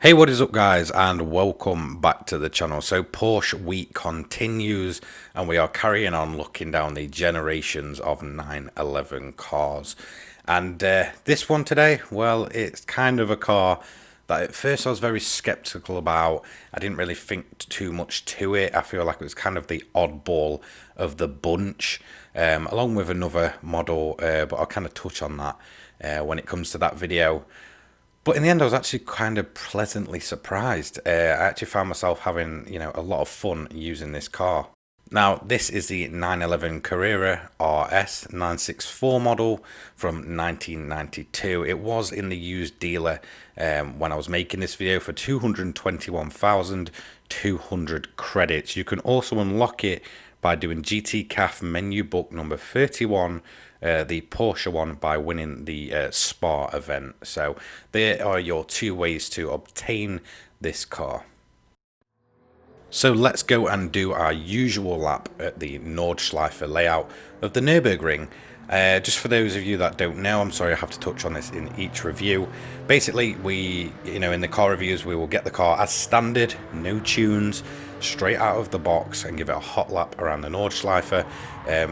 Hey, what is up guys, and welcome back to the channel. So Porsche week continues and we are carrying on looking down the generations of 911 cars. And this one today, well, it's kind of a car that at first I was very skeptical about. I didn't really think too much to it. I feel like it was kind of the oddball of the bunch, along with another model, but I'll kind of touch on that when it comes to that video. But in the end, I was actually kind of pleasantly surprised. I actually found myself having, a lot of fun using this car. Now, this is the 911 Carrera RS 964 model from 1992. It was in the used dealer when I was making this video for 221,200 credits. You can also unlock it by doing GT CAF menu book number 31, the Porsche one, by winning the Spa event. So there are your two ways to obtain this car. So let's go and do our usual lap at the Nordschleife layout of the Nürburgring. Just for those of you that don't know, I'm sorry I have to touch on this in each review. Basically, in the car reviews, we will get the car as standard, no tunes, straight out of the box, and give it a hot lap around the Nordschleife.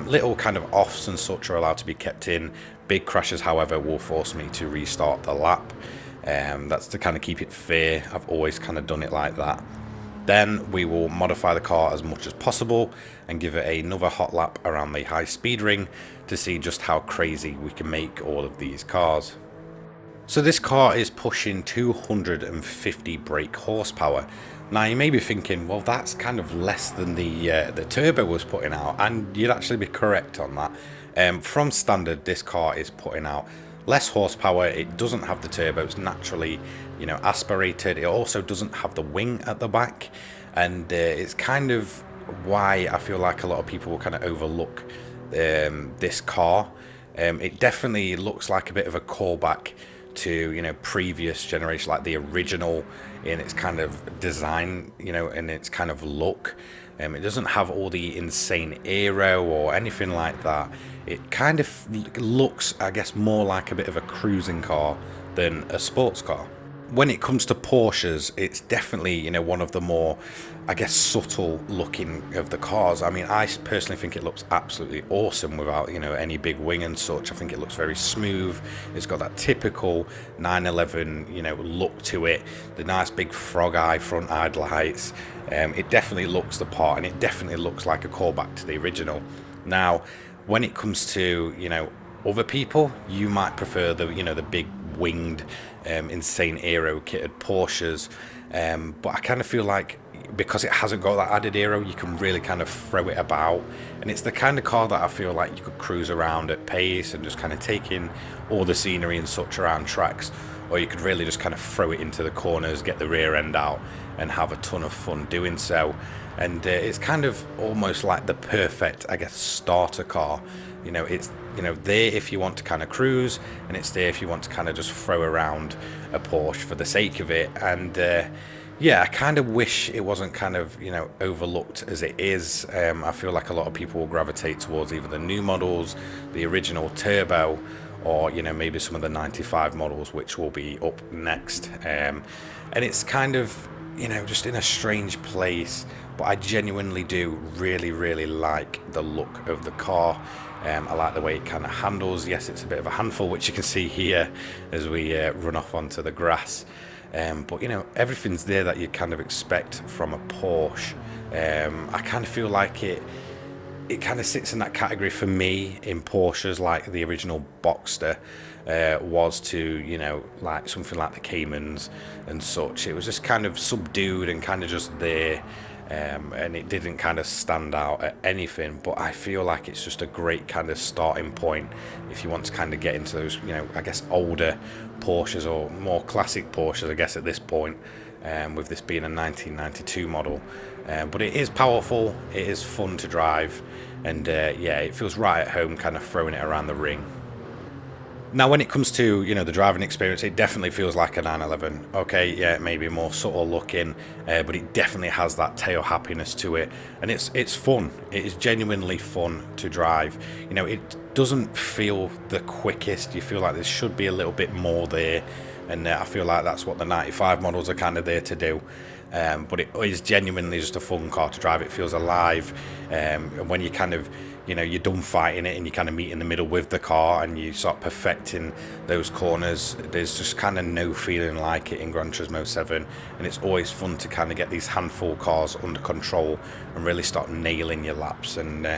Little kind of offs and such are allowed to be kept in. Big crashes, however, will force me to restart the lap. That's to kind of keep it fair. I've always kind of done it like that. Then we will modify the car as much as possible and give it another hot lap around the high speed ring to see just how crazy we can make all of these cars. So this car is pushing 250 brake horsepower. Now you may be thinking, well, that's kind of less than the turbo was putting out, and you'd actually be correct on that. From standard, this car is putting out less horsepower. It doesn't have the turbo. It's naturally, aspirated. It also doesn't have the wing at the back, and it's kind of why I feel like a lot of people will kind of overlook this car. It definitely looks like a bit of a callback to previous generation, like the original in its kind of design, and its kind of look. It doesn't have all the insane aero or anything like that. It kind of looks, I guess, more like a bit of a cruising car than a sports car. When it comes to Porsches, it's definitely, one of the more, I guess, subtle looking of the cars. I mean, I personally think it looks absolutely awesome without, any big wing and such. I think it looks very smooth. It's got that typical 911, look to it. The nice big frog eye front eye lights. It definitely looks the part, and it definitely looks like a callback to the original. Now, when it comes to, other people, you might prefer the big winged, insane aero kitted Porsches, but I kind of feel like because it hasn't got that added aero, you can really kind of throw it about, and it's the kind of car that I feel like you could cruise around at pace and just kind of take in all the scenery and such around tracks, or you could really just kind of throw it into the corners, get the rear end out, and have a ton of fun doing so. And it's kind of almost like the perfect, I guess, starter car. It's there if you want to kind of cruise, and it's there if you want to kind of just throw around a Porsche for the sake of it. And yeah, I kind of wish it wasn't kind of overlooked as it is. I feel like a lot of people will gravitate towards either the new models, the original turbo, or maybe some of the 95 models, which will be up next. And it's kind of just in a strange place, but I genuinely do really like the look of the car. I like the way it kind of handles. Yes, it's a bit of a handful, which you can see here as we run off onto the grass. But everything's there that you kind of expect from a Porsche. I kind of feel like it kind of sits in that category for me in Porsches, like the original Boxster was to, like something like the Caymans and such. It was just kind of subdued and kind of just there, and it didn't kind of stand out at anything. But I feel like it's just a great kind of starting point if you want to kind of get into those, I guess, older Porsches or more classic Porsches, I guess, at this point, with this being a 1992 model. But it is powerful, it is fun to drive, and yeah, it feels right at home kind of throwing it around the ring. Now, when it comes to, the driving experience, it definitely feels like a 911. Okay, yeah, it may be more subtle looking, but it definitely has that tail happiness to it, and it's fun. It is genuinely fun to drive. It doesn't feel the quickest. You feel like there should be a little bit more there, and I feel like that's what the 95 models are kind of there to do. But it is genuinely just a fun car to drive. It feels alive, and when you kind of, you're done fighting it and you kind of meet in the middle with the car and you start perfecting those corners, there's just kind of no feeling like it in Gran Turismo 7, and it's always fun to kind of get these handful cars under control and really start nailing your laps and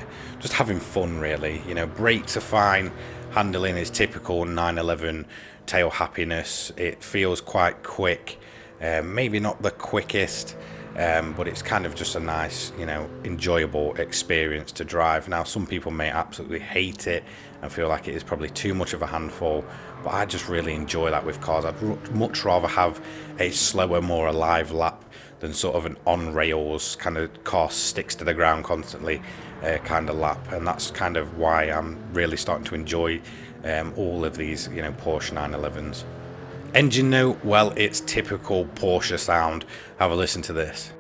just having fun really. Brakes are fine, handling is typical 911 tail happiness. It feels quite quick, maybe not the quickest, but it's kind of just a nice, enjoyable experience to drive. Now, some people may absolutely hate it and feel like it is probably too much of a handful, but I just really enjoy that with cars. I'd much rather have a slower, more alive lap than sort of an on-rails kind of car sticks to the ground constantly kind of lap, and that's kind of why I'm really starting to enjoy all of these, Porsche 911s. Engine note, well, it's typical Porsche sound. Have a listen to this.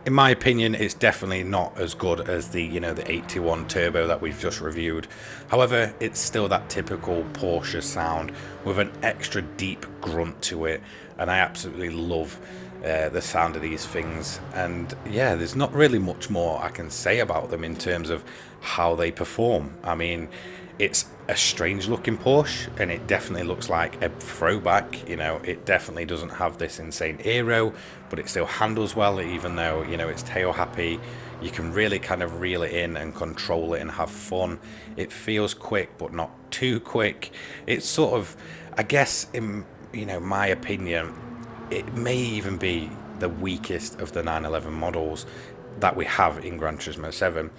In my opinion, it's definitely not as good as the the 81 turbo that we've just reviewed. However, it's still that typical Porsche sound with an extra deep grunt to it, and I absolutely love the sound of these things. And yeah, there's not really much more I can say about them in terms of how they perform. I mean, it's a strange looking Porsche, and it definitely looks like a throwback. It definitely doesn't have this insane aero, but it still handles well, even though it's tail happy. You can really kind of reel it in and control it and have fun. It feels quick, but not too quick. It's sort of, I guess, in my opinion, it may even be the weakest of the 911 models that we have in Gran Turismo 7.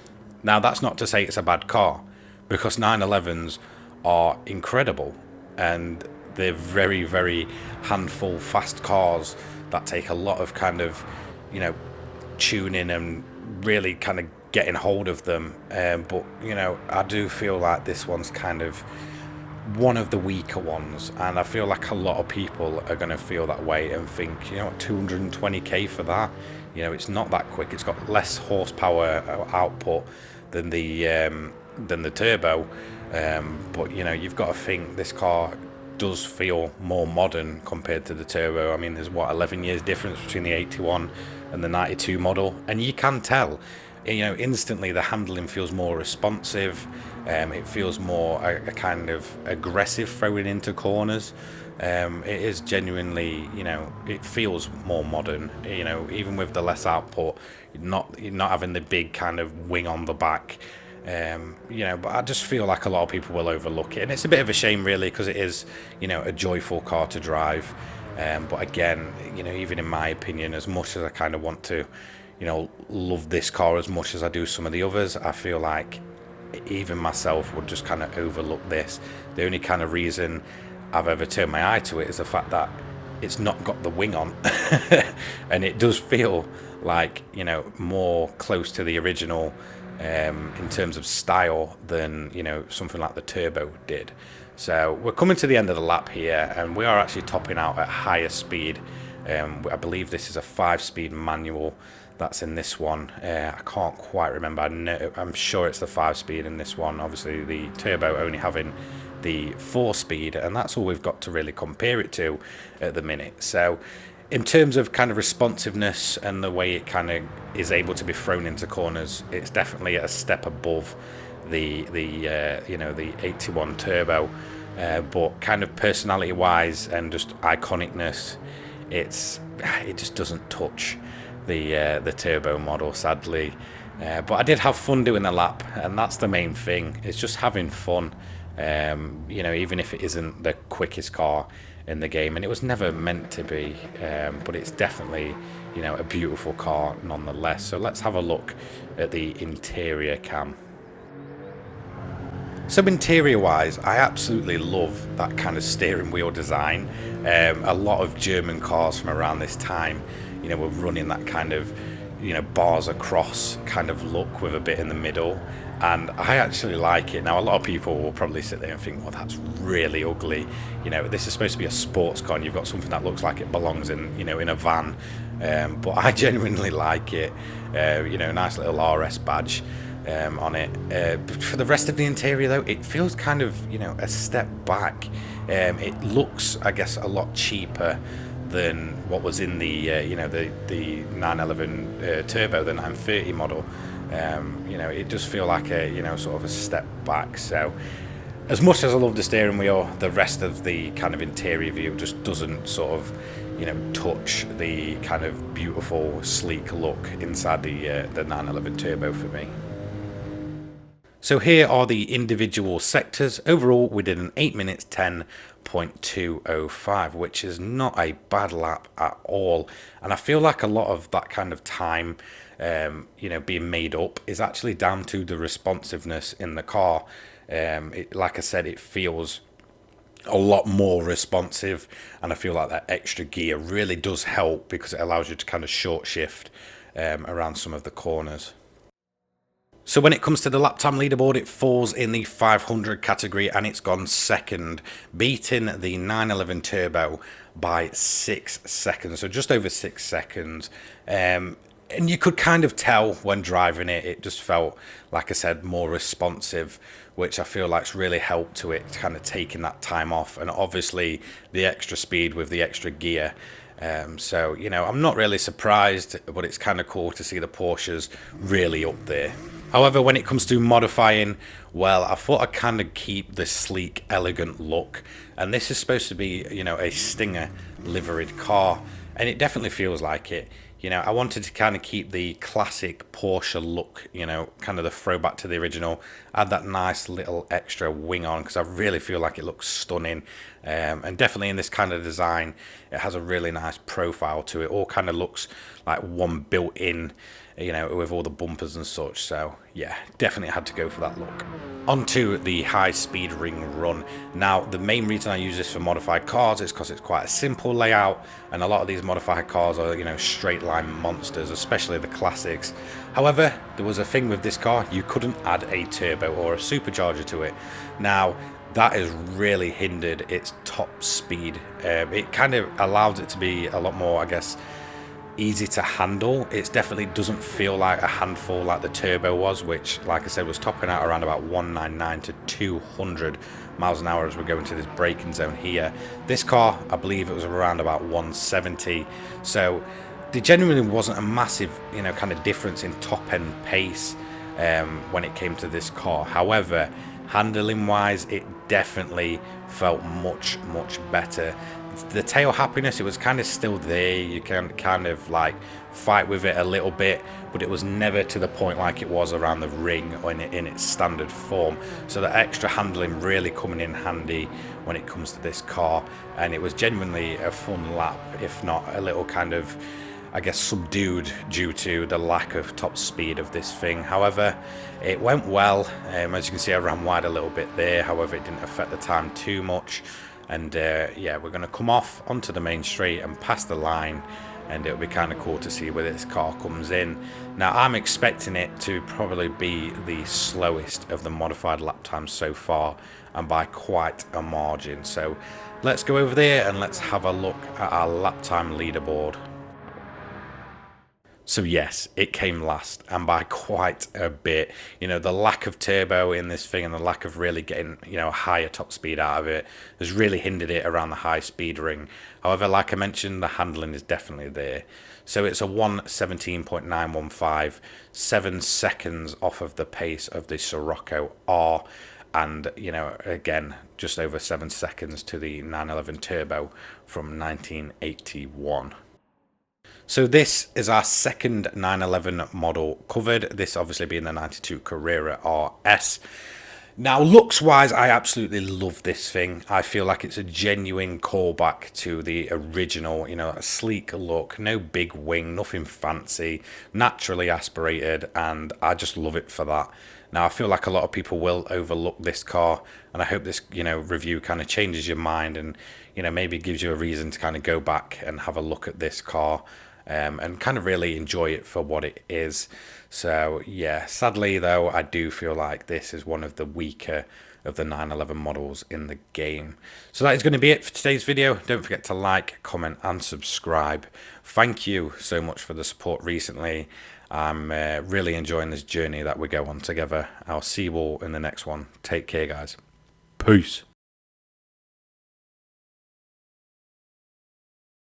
Now, that's not to say it's a bad car, because 911s are incredible and they're very, very handful fast cars that take a lot of kind of tuning and really kind of getting hold of them, but I do feel like this one's kind of one of the weaker ones, and I feel like a lot of people are going to feel that way and think 220k for that, it's not that quick. It's got less horsepower output than the turbo, but you've got to think this car does feel more modern compared to the turbo. I mean, there's 11 years difference between the 81 and the 92 model, and you can tell instantly the handling feels more responsive. It feels more a kind of aggressive throwing into corners. It is genuinely, it feels more modern, even with the less output. You're not having the big kind of wing on the back. But I just feel like a lot of people will overlook it, and it's a bit of a shame really, because it is a joyful car to drive. But again, even in my opinion, as much as I kind of want to love this car as much as I do some of the others, I feel like even myself would just kind of overlook this. The only kind of reason I've ever turned my eye to it is the fact that it's not got the wing on and it does feel like more close to the original in terms of style than something like the turbo did. So we're coming to the end of the lap here, and we are actually topping out at higher speed. I believe this is a 5-speed manual that's in this one. I can't quite remember. I'm sure it's the 5-speed in this one. Obviously the turbo only having the 4-speed, and that's all we've got to really compare it to at the minute. So in terms of kind of responsiveness and the way it kind of is able to be thrown into corners, it's definitely a step above the 81 turbo, but kind of personality wise and just iconicness, it just doesn't touch the turbo model, sadly. But I did have fun doing the lap, and that's the main thing. It's just having fun, even if it isn't the quickest car in the game, and it was never meant to be, but it's definitely a beautiful car nonetheless. So let's have a look at the interior cam. So interior wise, I absolutely love that kind of steering wheel design. A lot of German cars from around this time were running that kind of bars across kind of look with a bit in the middle, and I actually like it. Now, a lot of people will probably sit there and think, well, that's really ugly. You know, this is supposed to be a sports car, and you've got something that looks like it belongs in, you know, in a van. But I genuinely like it. You know, nice little RS badge on it. For the rest of the interior, though, it feels kind of, you know, a step back. It looks, I guess, a lot cheaper than what was in the you know, the 911 turbo, the 930 model. You know, it does feel like a, you know, sort of a step back. So as much as I love the steering wheel, the rest of the kind of interior view just doesn't sort of, you know, touch the kind of beautiful sleek look inside the 911 turbo for me. So here are the individual sectors. Overall, we did an 8 minutes 10.205, which is not a bad lap at all. And I feel like a lot of that kind of time, you know, being made up is actually down to the responsiveness in the car. Like I said, it feels a lot more responsive, and I feel like that extra gear really does help because it allows you to kind of short shift around some of the corners. So when it comes to the lap time leaderboard, it falls in the 500 category, and it's gone second, beating the 911 Turbo by 6 seconds, so just over 6 seconds. And you could kind of tell when driving it, it just felt, like I said, more responsive, which I feel like's really helped to it kind of taking that time off, and obviously the extra speed with the extra gear. So, you know, I'm not really surprised, but it's kind of cool to see the Porsches really up there. However, when it comes to modifying, well, I thought I'd kind of keep the sleek, elegant look. And this is supposed to be, you know, a Stinger liveried car, and it definitely feels like it. You know, I wanted to kind of keep the classic Porsche look, you know, kind of the throwback to the original. Add that nice little extra wing on because I really feel like it looks stunning. And definitely in this kind of design, it has a really nice profile to it. All kind of looks like one built in, you know, with all the bumpers and such. So yeah, definitely had to go for that look. Onto the high speed ring run. Now, the main reason I use this for modified cars is because it's quite a simple layout, and a lot of these modified cars are, you know, straight line monsters, especially the classics. However, there was a thing with this car: you couldn't add a turbo or a supercharger to it. Now, that has really hindered its top speed. It kind of allows it to be a lot more, I guess, easy to handle. It definitely doesn't feel like a handful like the turbo was, which, like I said, was topping out around about 199 to 200 miles an hour as we're going to this braking zone here. This car, I believe it was around about 170. So there genuinely wasn't a massive, you know, kind of difference in top end pace when it came to this car. However, handling wise, it definitely felt much better. The tail happiness, it was kind of still there. You can kind of like fight with it a little bit, but it was never to the point like it was around the ring or in its standard form. So the extra handling really coming in handy when it comes to this car, and it was genuinely a fun lap, if not a little kind of, I guess, subdued due to the lack of top speed of this thing. However, it went well. As you can see, I ran wide a little bit there. However, it didn't affect the time too much. And yeah, we're going to come off onto the main straight and pass the line, and it'll be kind of cool to see where this car comes in. Now, I'm expecting it to probably be the slowest of the modified lap times so far, and by quite a margin. So let's go over there and let's have a look at our lap time leaderboard. So yes, it came last, and by quite a bit. You know, the lack of turbo in this thing and the lack of really getting, you know, a higher top speed out of it has really hindered it around the high speed ring. However, like I mentioned, the handling is definitely there. So it's a 1:17.915, 7 seconds off of the pace of the Scirocco R, and, you know, again, just over 7 seconds to the 911 Turbo from 1981. So this is our second 911 model covered, this obviously being the 92 Carrera RS. Now, looks wise, I absolutely love this thing. I feel like it's a genuine callback to the original, you know, a sleek look, no big wing, nothing fancy, naturally aspirated, and I just love it for that. Now, I feel like a lot of people will overlook this car, and I hope this, you know, review kind of changes your mind and, you know, maybe gives you a reason to kind of go back and have a look at this car. and kind of really enjoy it for what it is. So yeah, sadly though, I do feel like this is one of the weaker of the 911 models in the game. So that is going to be it for today's video. Don't forget to like, comment and subscribe. Thank you so much for the support recently. I'm really enjoying this journey that we go on together. I'll see you all in the next one. Take care, guys. Peace.